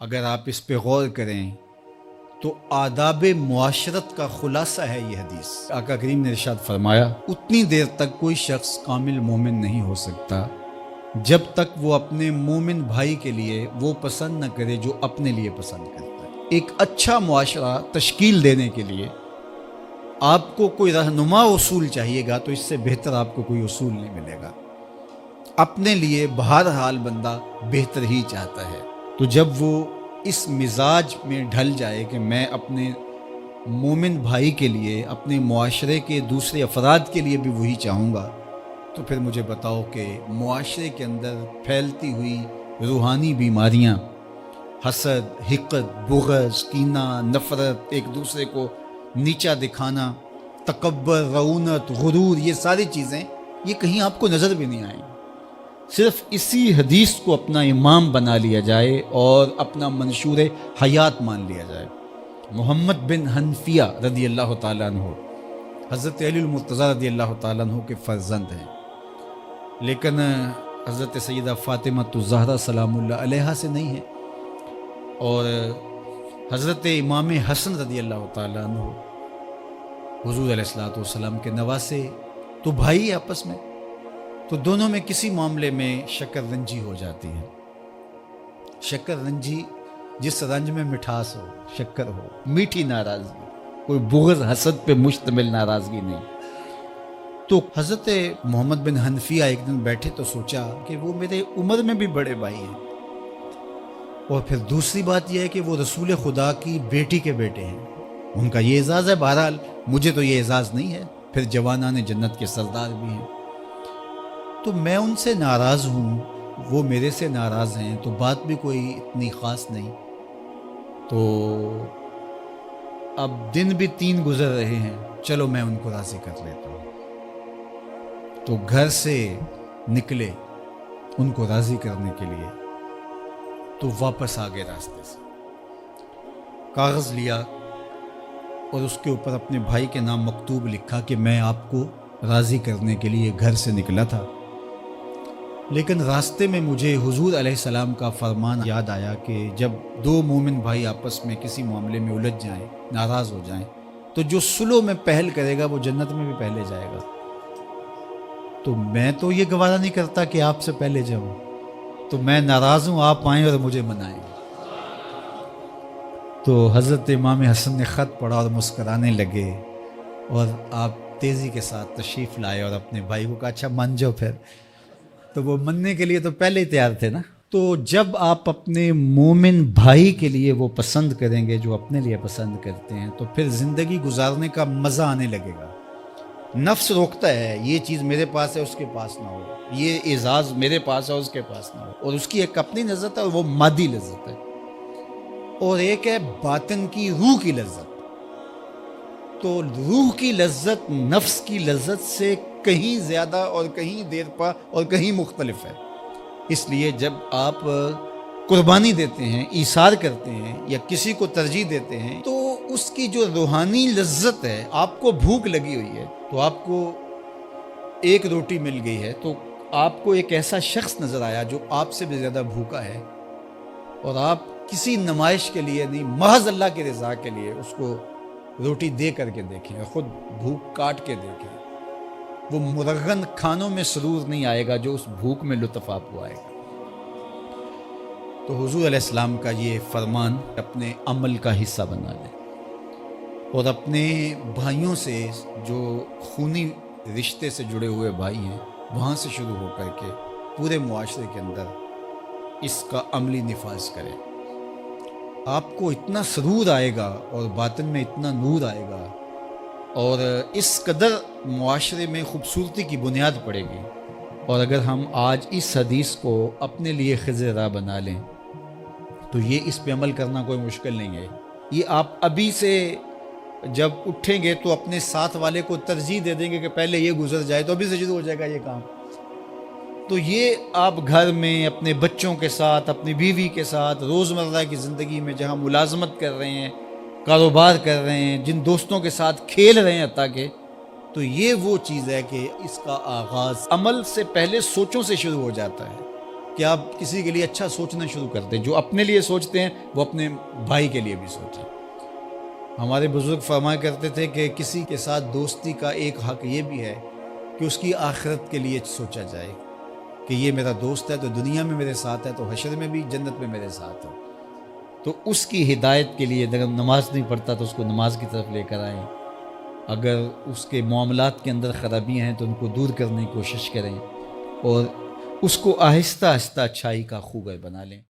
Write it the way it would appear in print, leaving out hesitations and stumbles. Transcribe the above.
اگر آپ اس پہ غور کریں تو آداب معاشرت کا خلاصہ ہے یہ حدیث۔ آقا کریم نے ارشاد فرمایا اتنی دیر تک کوئی شخص کامل مومن نہیں ہو سکتا جب تک وہ اپنے مومن بھائی کے لیے وہ پسند نہ کرے جو اپنے لیے پسند کرتا ہے۔ ایک اچھا معاشرہ تشکیل دینے کے لیے آپ کو کوئی رہنما اصول چاہیے گا تو اس سے بہتر آپ کو کوئی اصول نہیں ملے گا۔ اپنے لیے بہرحال بندہ بہتر ہی چاہتا ہے، تو جب وہ اس مزاج میں ڈھل جائے کہ میں اپنے مومن بھائی کے لیے، اپنے معاشرے کے دوسرے افراد کے لیے بھی وہی چاہوں گا، تو پھر مجھے بتاؤ کہ معاشرے کے اندر پھیلتی ہوئی روحانی بیماریاں، حسد، حقد، بغض، کینہ، نفرت، ایک دوسرے کو نیچا دکھانا، تکبر، رعونت، غرور، یہ ساری چیزیں یہ کہیں آپ کو نظر بھی نہیں آئیں۔ صرف اسی حدیث کو اپنا امام بنا لیا جائے اور اپنا منشور حیات مان لیا جائے۔ محمد بن حنفیہ رضی اللہ تعالیٰ عنہ حضرت علی المرتضیٰ رضی اللہ تعالیٰ عنہ کے فرزند ہیں، لیکن حضرت سیدہ فاطمہ الزہرا سلام اللہ علیہا سے نہیں ہے، اور حضرت امام حسن رضی اللہ تعالیٰ عنہ حضور علیہ الصلوۃ والسلام کے نواسے، تو بھائی آپس میں، تو دونوں میں کسی معاملے میں شکر رنجی ہو جاتی ہے۔ شکر رنجی جس رنج میں مٹھاس ہو، شکر ہو، میٹھی ناراضگی، کوئی بغض حسد پہ مشتمل ناراضگی نہیں۔ تو حضرت محمد بن حنفیہ ایک دن بیٹھے تو سوچا کہ وہ میرے عمر میں بھی بڑے بھائی ہیں، اور پھر دوسری بات یہ ہے کہ وہ رسول خدا کی بیٹی کے بیٹے ہیں، ان کا یہ اعزاز ہے، بہرحال مجھے تو یہ اعزاز نہیں ہے، پھر جوانان جنت کے سردار بھی ہیں، تو میں ان سے ناراض ہوں، وہ میرے سے ناراض ہیں، تو بات بھی کوئی اتنی خاص نہیں۔ تو اب دن بھی 3 گزر رہے ہیں، چلو میں ان کو راضی کر لیتا ہوں۔ تو گھر سے نکلے ان کو راضی کرنے کے لیے، تو واپس آ گئے راستے سے، کاغذ لیا اور اس کے اوپر اپنے بھائی کے نام مکتوب لکھا کہ میں آپ کو راضی کرنے کے لیے گھر سے نکلا تھا، لیکن راستے میں مجھے حضور علیہ السلام کا فرمان یاد آیا کہ جب 2 مومن بھائی آپس میں کسی معاملے میں الجھ جائیں، ناراض ہو جائیں، تو جو صلح میں پہل کرے گا وہ جنت میں بھی پہلے جائے گا۔ تو میں تو یہ گوارا نہیں کرتا کہ آپ سے پہلے جاؤں، تو میں ناراض ہوں، آپ آئیں اور مجھے منائیں۔ تو حضرت امام حسن نے خط پڑھا اور مسکرانے لگے، اور آپ تیزی کے ساتھ تشریف لائے اور اپنے بھائی کو کہا اچھا مان جاؤ پھر۔ تو وہ مننے کے لیے تو پہلے ہی تیار تھے نا۔ تو جب آپ اپنے مومن بھائی کے لیے وہ پسند کریں گے جو اپنے لیے پسند کرتے ہیں، تو پھر زندگی گزارنے کا مزہ آنے لگے گا۔ نفس روکتا ہے یہ چیز میرے پاس ہے اس کے پاس نہ ہو، یہ اعزاز میرے پاس ہے اس کے پاس نہ ہو، اور اس کی ایک اپنی لذت ہے اور وہ مادی لذت ہے، اور ایک ہے باطن کی، روح کی لذت۔ تو روح کی لذت نفس کی لذت سے کہیں زیادہ اور کہیں دیر پا اور کہیں مختلف ہے۔ اس لیے جب آپ قربانی دیتے ہیں، ایثار کرتے ہیں، یا کسی کو ترجیح دیتے ہیں، تو اس کی جو روحانی لذت ہے، آپ کو بھوک لگی ہوئی ہے، تو آپ کو ایک روٹی مل گئی ہے، تو آپ کو ایک ایسا شخص نظر آیا جو آپ سے بھی زیادہ بھوکا ہے، اور آپ کسی نمائش کے لیے نہیں، محض اللہ کی رضا کے لیے اس کو روٹی دے کر کے دیکھیں، خود بھوک کاٹ کے دیکھیں، وہ مرغن کھانوں میں سرور نہیں آئے گا جو اس بھوک میں لطف آپ کو آئے گا۔ تو حضور علیہ السلام کا یہ فرمان اپنے عمل کا حصہ بنا لیں، اور اپنے بھائیوں سے، جو خونی رشتے سے جڑے ہوئے بھائی ہیں، وہاں سے شروع ہو کر کے پورے معاشرے کے اندر اس کا عملی نفاذ کریں۔ آپ کو اتنا سرور آئے گا اور باطن میں اتنا نور آئے گا، اور اس قدر معاشرے میں خوبصورتی کی بنیاد پڑے گی۔ اور اگر ہم آج اس حدیث کو اپنے لیے خضر راہ بنا لیں تو یہ اس پہ عمل کرنا کوئی مشکل نہیں ہے۔ یہ آپ ابھی سے جب اٹھیں گے تو اپنے ساتھ والے کو ترجیح دے دیں گے کہ پہلے یہ گزر جائے، تو ابھی سے شروع ہو جائے گا یہ کام۔ تو یہ آپ گھر میں اپنے بچوں کے ساتھ، اپنی بیوی کے ساتھ، روزمرہ کی زندگی میں جہاں ملازمت کر رہے ہیں، کاروبار کر رہے ہیں، جن دوستوں کے ساتھ کھیل رہے ہیں حتیٰ کہ، تو یہ وہ چیز ہے کہ اس کا آغاز عمل سے پہلے سوچوں سے شروع ہو جاتا ہے۔ کہ آپ کسی کے لیے اچھا سوچنا شروع کر دیں. جو اپنے لیے سوچتے ہیں وہ اپنے بھائی کے لیے بھی سوچیں. ہمارے بزرگ فرمایا کرتے تھے کہ کسی کے ساتھ دوستی کا ایک حق یہ بھی ہے کہ اس کی آخرت کے لیے سوچا جائے کہ یہ میرا دوست ہے تو دنیا میں میرے ساتھ ہے تو حشر میں بھی جنت میں میرے ساتھ ہے. تو اس کی ہدایت کے لیے اگر نماز نہیں پڑھتا تو اس کو نماز کی طرف لے کر آئیں. اگر اس کے معاملات کے اندر خرابیاں ہیں تو ان کو دور کرنے کی کوشش کریں اور اس کو آہستہ آہستہ اچھائی کا خوگر بنا لیں.